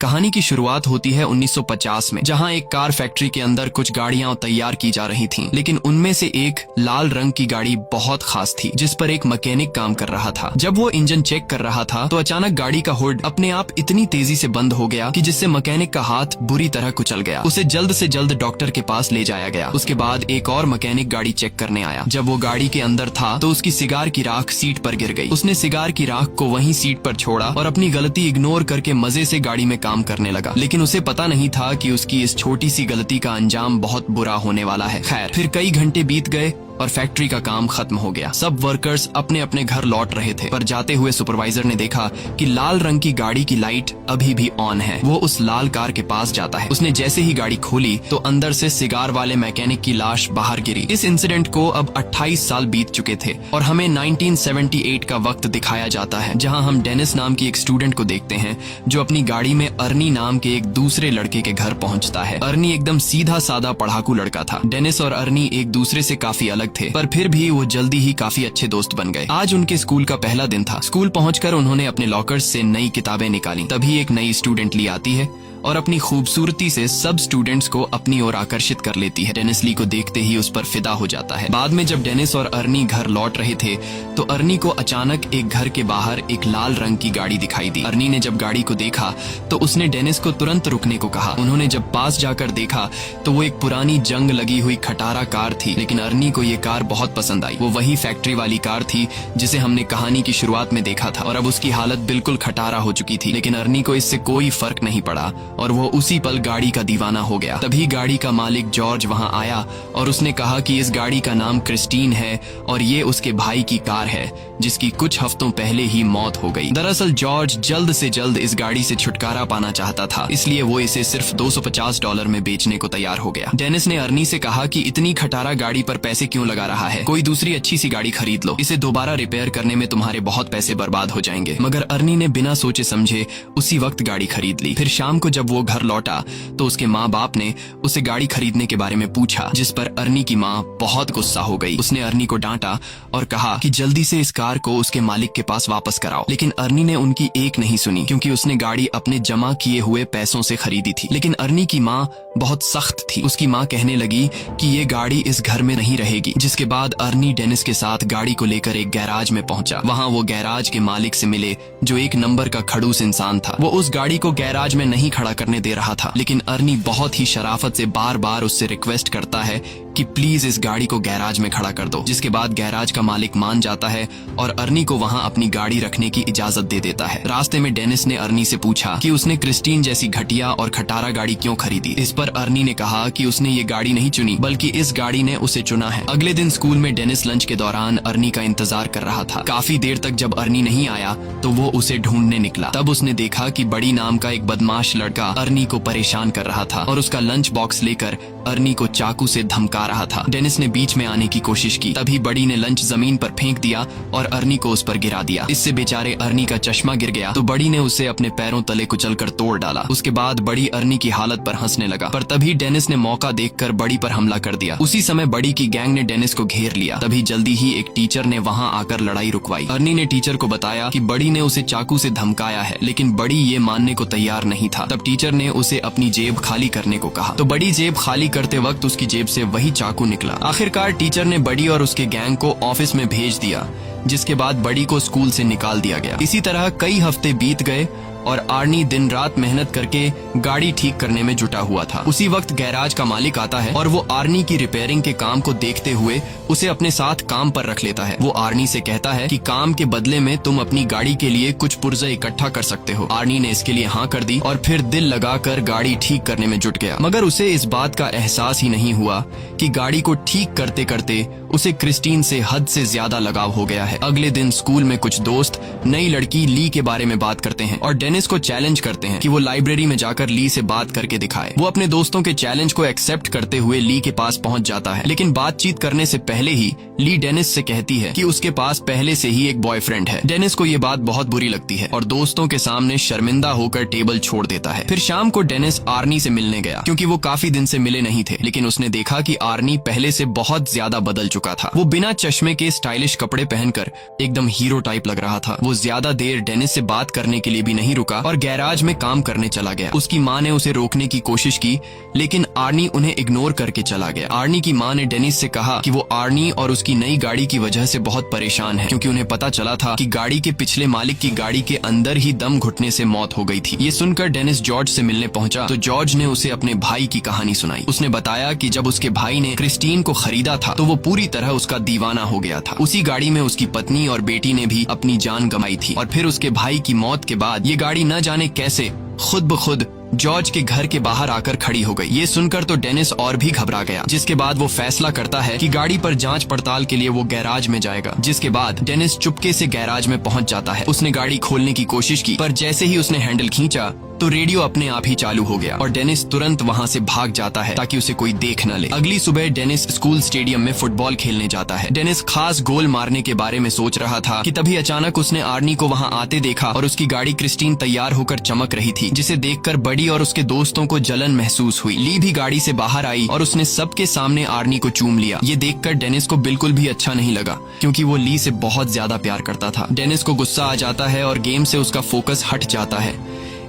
कहानी की शुरुआत होती है 1950 में, जहां एक कार फैक्ट्री के अंदर कुछ गाड़ियां तैयार की जा रही थीं, लेकिन उनमें से एक लाल रंग की गाड़ी बहुत खास थी, जिस पर एक मैकेनिक काम कर रहा था। जब वो इंजन चेक कर रहा था तो अचानक गाड़ी का हुड अपने आप इतनी तेजी से बंद हो गया कि जिससे मैकेनिक का हाथ बुरी तरह कुचल गया। उसे जल्द से जल्द डॉक्टर के पास ले जाया गया। उसके बाद एक और मैकेनिक गाड़ी चेक करने आया। जब वो गाड़ी के अंदर था तो उसकी सिगार की राख सीट पर गिर गई। उसने सिगार की राख को वहीं सीट पर छोड़ा और अपनी गलती इग्नोर करके मजे से गाड़ी में काम करने लगा, लेकिन उसे पता नहीं था कि उसकी इस छोटी सी गलती का अंजाम बहुत बुरा होने वाला है। खैर, फिर कई घंटे बीत गए और फैक्ट्री का काम खत्म हो गया। सब वर्कर्स अपने अपने घर लौट रहे थे, पर जाते हुए सुपरवाइजर ने देखा कि लाल रंग की गाड़ी की लाइट अभी भी ऑन है। वो उस लाल कार के पास जाता है। उसने जैसे ही गाड़ी खोली तो अंदर से सिगार वाले मैकेनिक की लाश बाहर गिरी। इस इंसिडेंट को अब 28 साल बीत चुके थे और हमें 1978 का वक्त दिखाया जाता है, जहां हम डेनिस नाम की एक स्टूडेंट को देखते हैं जो अपनी गाड़ी में अर्नी नाम के एक दूसरे लड़के के घर पहुंचता है। अर्नी एकदम सीधा साधा पढ़ाकू लड़का था। डेनिस और अर्नी एक दूसरे से काफी अलग थे, पर फिर भी वो जल्दी ही काफी अच्छे दोस्त बन गए। आज उनके स्कूल का पहला दिन था। स्कूल पहुंचकर उन्होंने अपने लॉकर्स से नई किताबें निकाली। तभी एक नई स्टूडेंट ली आती है और अपनी खूबसूरती से सब स्टूडेंट्स को अपनी ओर आकर्षित कर लेती है। डेनिस ली को देखते ही उस पर फिदा हो जाता है। बाद में जब डेनिस और अर्नी घर लौट रहे थे तो अर्नी को अचानक एक घर के बाहर एक लाल रंग की गाड़ी दिखाई दी। अर्नी ने जब गाड़ी को देखा तो उसने डेनिस को तुरंत रुकने को कहा। उन्होंने जब पास जाकर देखा तो वो एक पुरानी जंग लगी हुई खटारा कार थी, लेकिन अर्नी को ये कार बहुत पसंद आई। वो वही फैक्ट्री वाली कार थी जिसे हमने कहानी की शुरुआत में देखा था और अब उसकी हालत बिल्कुल खटारा हो चुकी थी, लेकिन अर्नी को इससे कोई फर्क नहीं पड़ा और वो उसी पल गाड़ी का दीवाना हो गया। तभी गाड़ी का मालिक जॉर्ज वहां आया और उसने कहा कि इस गाड़ी का नाम क्रिस्टीन है और ये उसके भाई की कार है जिसकी कुछ हफ्तों पहले ही मौत हो गई। दरअसल जॉर्ज जल्द से जल्द इस गाड़ी से छुटकारा पाना चाहता था, इसलिए वो इसे सिर्फ $250 में बेचने को तैयार हो गया। डेनिस ने अर्नी से कहा कि इतनी खटारा गाड़ी पर पैसे क्यों लगा रहा है, कोई दूसरी अच्छी सी गाड़ी खरीद लो, इसे दोबारा रिपेयर करने में तुम्हारे बहुत पैसे बर्बाद हो जाएंगे। मगर अर्नी ने बिना सोचे समझे उसी वक्त गाड़ी खरीद ली। फिर शाम को जब वो घर लौटा तो उसके माँ बाप ने उसे गाड़ी खरीदने के बारे में पूछा, जिस पर अर्नी की माँ बहुत गुस्सा हो गई। उसने अर्नी को डांटा और कहा कि जल्दी से इस कार को उसके मालिक के पास वापस कराओ, लेकिन अर्नी ने उनकी एक नहीं सुनी क्योंकि उसने गाड़ी अपने जमा किए हुए पैसों से खरीदी थी। लेकिन अर्नी की माँ बहुत सख्त थी। उसकी माँ कहने लगी कि ये गाड़ी इस घर में नहीं रहेगी। जिसके बाद अर्नी डेनिस के साथ गाड़ी को लेकर एक गैराज में पहुंचा। वहां वो गैराज के मालिक से मिले जो एक नंबर का खड़ूस इंसान था। वो उस गाड़ी को गैराज में नहीं खड़ा करने दे रहा था, लेकिन अर्नी बहुत ही शराफत से बार बार उससे रिक्वेस्ट करता है कि प्लीज इस गाड़ी को गैराज में खड़ा कर दो। जिसके बाद गैराज का मालिक मान जाता है और अर्नी को वहां अपनी गाड़ी रखने की इजाजत दे देता है। रास्ते में डेनिस ने अर्नी से पूछा कि उसने क्रिस्टीन जैसी घटिया और खटारा गाड़ी क्यों खरीदी। इस पर अर्नी ने कहा कि उसने ये गाड़ी नहीं चुनी, बल्कि इस गाड़ी ने उसे चुना है। अगले दिन स्कूल में डेनिस लंच के दौरान अर्नी का इंतजार कर रहा था। काफी देर तक जब अर्नी नहीं आया तो वो उसे ढूंढने निकला। तब उसने देखा कि बड़ी नाम का एक बदमाश लड़का अर्नी को परेशान कर रहा था और उसका लंच बॉक्स लेकर अर्नी को चाकू से धमका रहा था। डेनिस ने बीच में आने की कोशिश की, तभी बड़ी ने लंच जमीन पर फेंक दिया और अर्नी को उस पर गिरा दिया। इससे बेचारे अर्नी का चश्मा गिर गया तो बड़ी ने उसे अपने पैरों तले कुचलकर तोड़ डाला। उसके बाद बड़ी अर्नी की हालत पर हंसने लगा, पर तभी डेनिस ने मौका देखकर बड़ी पर हमला कर दिया। उसी समय बड़ी की गैंग ने डेनिस को घेर लिया। तभी जल्दी ही एक टीचर ने वहां आकर लड़ाई रुकवाई। अर्नी ने टीचर को बताया कि बड़ी ने उसे चाकू से धमकाया है, लेकिन बड़ी ये मानने को तैयार नहीं था। तब टीचर ने उसे अपनी जेब खाली करने को कहा तो बड़ी जेब खाली करते वक्त उसकी जेब से वही चाकू निकला। आखिरकार टीचर ने बड़ी और उसके गैंग को ऑफिस में भेज दिया, जिसके बाद बड़ी को स्कूल से निकाल दिया गया। इसी तरह कई हफ्ते बीत गए और आर्नी दिन रात मेहनत करके गाड़ी ठीक करने में जुटा हुआ था। उसी वक्त गैराज का मालिक आता है और वो आर्नी की रिपेयरिंग के काम को देखते हुए उसे अपने साथ काम पर रख लेता है। वो आर्नी से कहता है कि काम के बदले में तुम अपनी गाड़ी के लिए कुछ पुर्जे इकट्ठा कर सकते हो। आर्नी ने इसके लिए हाँ कर दी और फिर दिल लगाकर गाड़ी ठीक करने में जुट गया। मगर उसे इस बात का एहसास ही नहीं हुआ कि गाड़ी को ठीक करते करते उसे क्रिस्टीन से हद से ज्यादा लगाव हो गया है। अगले दिन स्कूल में कुछ दोस्त नई लड़की ली के बारे में बात करते हैं और डेनिस को चैलेंज करते हैं कि वो लाइब्रेरी में जाकर ली से बात करके दिखाए। वो अपने दोस्तों के चैलेंज को एक्सेप्ट करते हुए ली के पास पहुंच जाता है, लेकिन बातचीत करने से पहले ही ली डेनिस से कहती है कि उसके पास पहले से ही एक बॉयफ्रेंड है। डेनिस को ये बात बहुत बुरी लगती है और दोस्तों के सामने शर्मिंदा होकर टेबल छोड़ देता है। फिर शाम को डेनिस आर्नी से मिलने गया क्योंकि वो काफी दिन से मिले नहीं थे, लेकिन उसने देखा कि आर्नी पहले से बहुत ज्यादा बदल चुका था। वो बिना चश्मे के स्टाइलिश कपड़े पहनकर एकदम हीरो टाइप लग रहा था। वो ज्यादा देर डेनिस से बात करने के लिए भी नहीं रुका और गैराज में काम करने चला गया। उसकी माँ ने उसे रोकने की कोशिश की, लेकिन आर्नी उन्हें इग्नोर करके चला गया। आर्नी की माँ ने डेनिस से कहा कि वो आर्नी और उसकी नई गाड़ी की वजह से बहुत परेशान है, क्योंकि उन्हें पता चला था कि गाड़ी के पिछले मालिक की गाड़ी के अंदर ही दम घुटने से मौत हो गई थी। ये सुनकर डेनिस जॉर्ज से मिलने पहुंचा तो जॉर्ज ने उसे अपने भाई की कहानी सुनाई। उसने बताया कि जब उसके भाई ने क्रिस्टीन को खरीदा था तो वो पूरी तरह उसका दीवाना हो गया था। उसी गाड़ी में उसकी पत्नी और बेटी ने भी अपनी जान गंवाई थी और फिर उसके भाई की मौत के बाद ये गाड़ी न जाने कैसे खुद ब खुद जॉर्ज के घर के बाहर आकर खड़ी हो गई। ये सुनकर तो डेनिस और भी घबरा गया, जिसके बाद वो फैसला करता है कि गाड़ी पर जांच पड़ताल के लिए वो गैराज में जाएगा। जिसके बाद डेनिस चुपके से गैराज में पहुंच जाता है। उसने गाड़ी खोलने की कोशिश की, पर जैसे ही उसने हैंडल खींचा तो रेडियो अपने आप ही चालू हो गया और डेनिस तुरंत वहां से भाग जाता है ताकि उसे कोई देख न ले। अगली सुबह डेनिस स्कूल स्टेडियम में फुटबॉल खेलने जाता है। डेनिस खास गोल मारने के बारे में सोच रहा था कि तभी अचानक उसने आर्नी को वहां आते देखा और उसकी गाड़ी क्रिस्टीन तैयार होकर चमक रही थी, जिसे देखकर बडी और उसके दोस्तों को जलन महसूस हुई। ली भी गाड़ी से बाहर आई और उसने सबके सामने आर्नी को चूम लिया। ये देखकर डेनिस को बिल्कुल भी अच्छा नहीं लगा, क्योंकि वो ली से बहुत ज्यादा प्यार करता था। डेनिस को गुस्सा आ जाता है और गेम से उसका फोकस हट जाता है।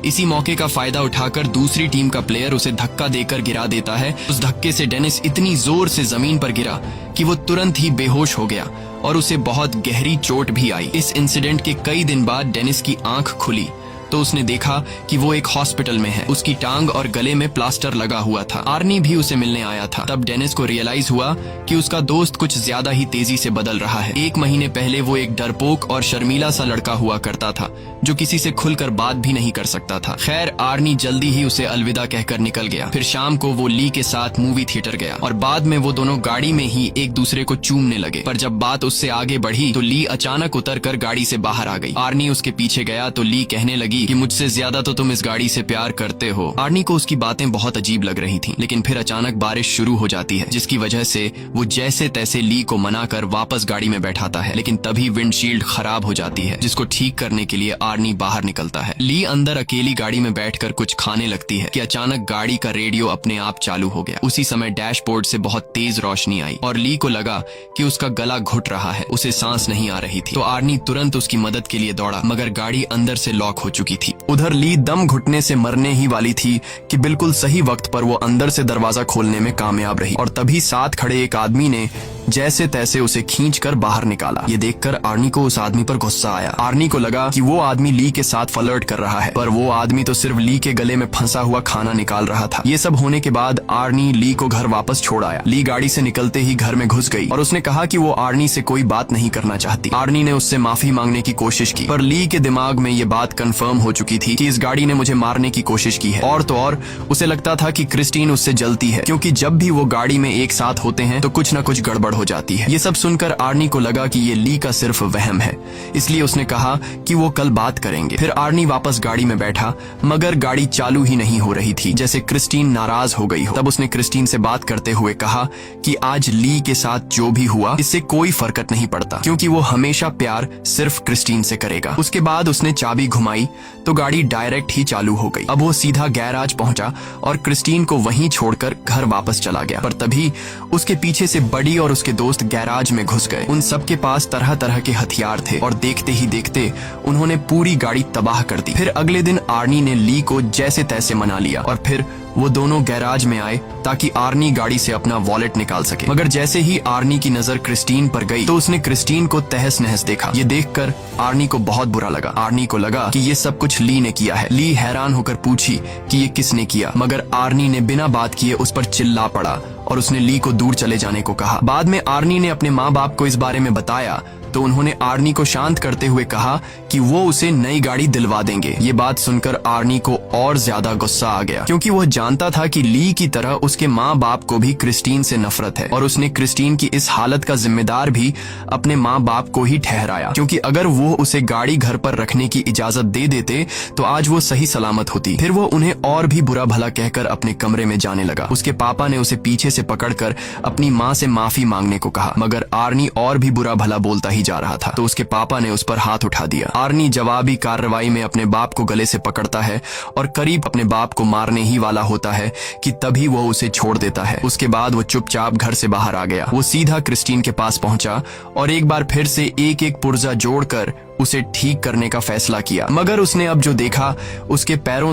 इसी मौके का फायदा उठाकर दूसरी टीम का प्लेयर उसे धक्का देकर गिरा देता है। उस धक्के से डेनिस इतनी जोर से जमीन पर गिरा कि वो तुरंत ही बेहोश हो गया और उसे बहुत गहरी चोट भी आई। इस इंसिडेंट के कई दिन बाद डेनिस की आंख खुली तो उसने देखा कि वो एक हॉस्पिटल में है। उसकी टांग और गले में प्लास्टर लगा हुआ था। आर्नी भी उसे मिलने आया था। तब डेनिस को रियलाइज हुआ कि उसका दोस्त कुछ ज्यादा ही तेजी से बदल रहा है। 1 महीने पहले वो एक डरपोक और शर्मीला सा लड़का हुआ करता था, जो किसी से खुलकर बात भी नहीं कर सकता था। खैर, आर्नी जल्दी ही उसे अलविदा कहकर निकल गया। फिर शाम को वो ली के साथ मूवी थिएटर गया और बाद में वो दोनों गाड़ी में ही एक दूसरे को चूमने लगे। पर जब बात उससे आगे बढ़ी तो ली अचानक उतरकर गाड़ी से बाहर आ गई। आर्नी उसके पीछे गया तो ली कहने लगी कि मुझसे ज्यादा तो तुम इस गाड़ी से प्यार करते हो। आर्नी को उसकी बातें बहुत अजीब लग रही थीं, लेकिन फिर अचानक बारिश शुरू हो जाती है, जिसकी वजह से वो जैसे तैसे ली को मनाकर वापस गाड़ी में बैठाता है। लेकिन तभी विंडशील्ड खराब हो जाती है, जिसको ठीक करने के लिए आर्नी बाहर निकलता है। ली अंदर अकेली गाड़ी में बैठकर कुछ खाने लगती है कि अचानक गाड़ी का रेडियो अपने आप चालू हो गया। उसी समय डैशबोर्ड से बहुत तेज रोशनी आई और ली को लगा कि उसका गला घुट रहा है, उसे सांस नहीं आ रही थी। तो आर्नी तुरंत उसकी मदद के लिए दौड़ा, मगर गाड़ी अंदर से लॉक हो चुकी थी। उधर ली दम घुटने से मरने ही वाली थी कि बिल्कुल सही वक्त पर वो अंदर से दरवाजा खोलने में कामयाब रही और तभी साथ खड़े एक आदमी ने जैसे तैसे उसे खींचकर बाहर निकाला। ये देखकर आर्नी को उस आदमी पर गुस्सा आया। आर्नी को लगा कि वो आदमी ली के साथ फ्लर्ट कर रहा है, पर वो आदमी तो सिर्फ ली के गले में फंसा हुआ खाना निकाल रहा था। ये सब होने के बाद आर्नी ली को घर वापस छोड़ आया। ली गाड़ी से निकलते ही घर में घुस गई और उसने कहा कि वो आर्नी से कोई बात नहीं करना चाहती। आर्नी ने उससे माफी मांगने की कोशिश की, पर ली के दिमाग में ये बात कंफर्म हो चुकी थी कि इस गाड़ी ने मुझे मारने की कोशिश की है। और तो और उसे लगता था कि क्रिस्टीन उससे जलती है, क्योंकि जब भी वो गाड़ी में एक साथ होते हैं तो कुछ न कुछ गड़बड़ हो जाती है। ये सब सुनकर आर्नी को लगा कि ये ली का सिर्फ वहम है, इसलिए उसने कहा कि वो कल बात करेंगे। फिर आर्नी वापस गाड़ी में बैठा, मगर गाड़ी चालू ही नहीं हो रही थी, जैसे क्रिस्टीन नाराज हो गई हो। तब उसने क्रिस्टीन से बात करते हुए कहा कि आज ली के साथ जो भी हुआ इससे कोई फर्क नहीं पड़ता, क्योंकि वो हमेशा प्यार सिर्फ क्रिस्टीन से करेगा। उसके बाद उसने चाबी घुमाई तो गाड़ी डायरेक्ट ही चालू हो गई। अब वो सीधा गैराज पहुंचा और क्रिस्टीन को वहीं छोड़कर घर वापस चला गया। पर तभी उसके पीछे से बडी और उसके दोस्त गैराज में घुस गए। उन सबके पास तरह तरह के हथियार थे और देखते ही देखते उन्होंने पूरी गाड़ी तबाह कर दी। फिर अगले दिन आर्नी ने ली को जैसे तैसे मना लिया और फिर वो दोनों गैराज में आए ताकि आर्नी गाड़ी से अपना वॉलेट निकाल सके। मगर जैसे ही आर्नी की नजर क्रिस्टीन पर गई तो उसने क्रिस्टीन को तहस नहस देखा। ये देखकर आर्नी को बहुत बुरा लगा। आर्नी को लगा कि ये सब कुछ ली ने किया है। ली हैरान होकर पूछी कि ये किसने किया, मगर आर्नी ने बिना बात किए उस पर चिल्ला पड़ा और उसने ली को दूर चले जाने को कहा। बाद में आर्नी ने अपने माँ बाप को इस बारे में बताया तो उन्होंने आर्नी को शांत करते हुए कहा कि वो उसे नई गाड़ी दिलवा देंगे। ये बात सुनकर आर्नी को और ज्यादा गुस्सा आ गया, क्योंकि वह जानता था कि ली की तरह उसके माँ बाप को भी क्रिस्टीन से नफरत है और उसने क्रिस्टीन की इस हालत का जिम्मेदार भी अपने माँ बाप को ही ठहराया, क्योंकि अगर वो उसे गाड़ी घर पर रखने की इजाजत दे देते तो आज वो सही सलामत होती। फिर वो उन्हें और भी बुरा भला कहकर अपने कमरे में जाने लगा। उसके पापा ने उसे पीछे से पकड़कर अपनी माँ से माफी मांगने को कहा, मगर आर्नी और भी बुरा भला बोलता ही जा रहा था, तो उसके पापा ने उस पर हाथ उठा दिया। आर्नी जवाबी कार्रवाई में अपने बाप को गले से पकड़ता है और करीब अपने बाप को मारने ही वाला होता है कि तभी वो उसे छोड़ देता है। उसके बाद वो चुपचाप घर से बाहर आ गया। वो सीधा क्रिस्टीन के पास पहुंचा और एक बार फिर से एक एक पुर्जा जोड़कर उसे ठीक करने का फैसला किया। मगर उसने अब जो देखा उसके पैरों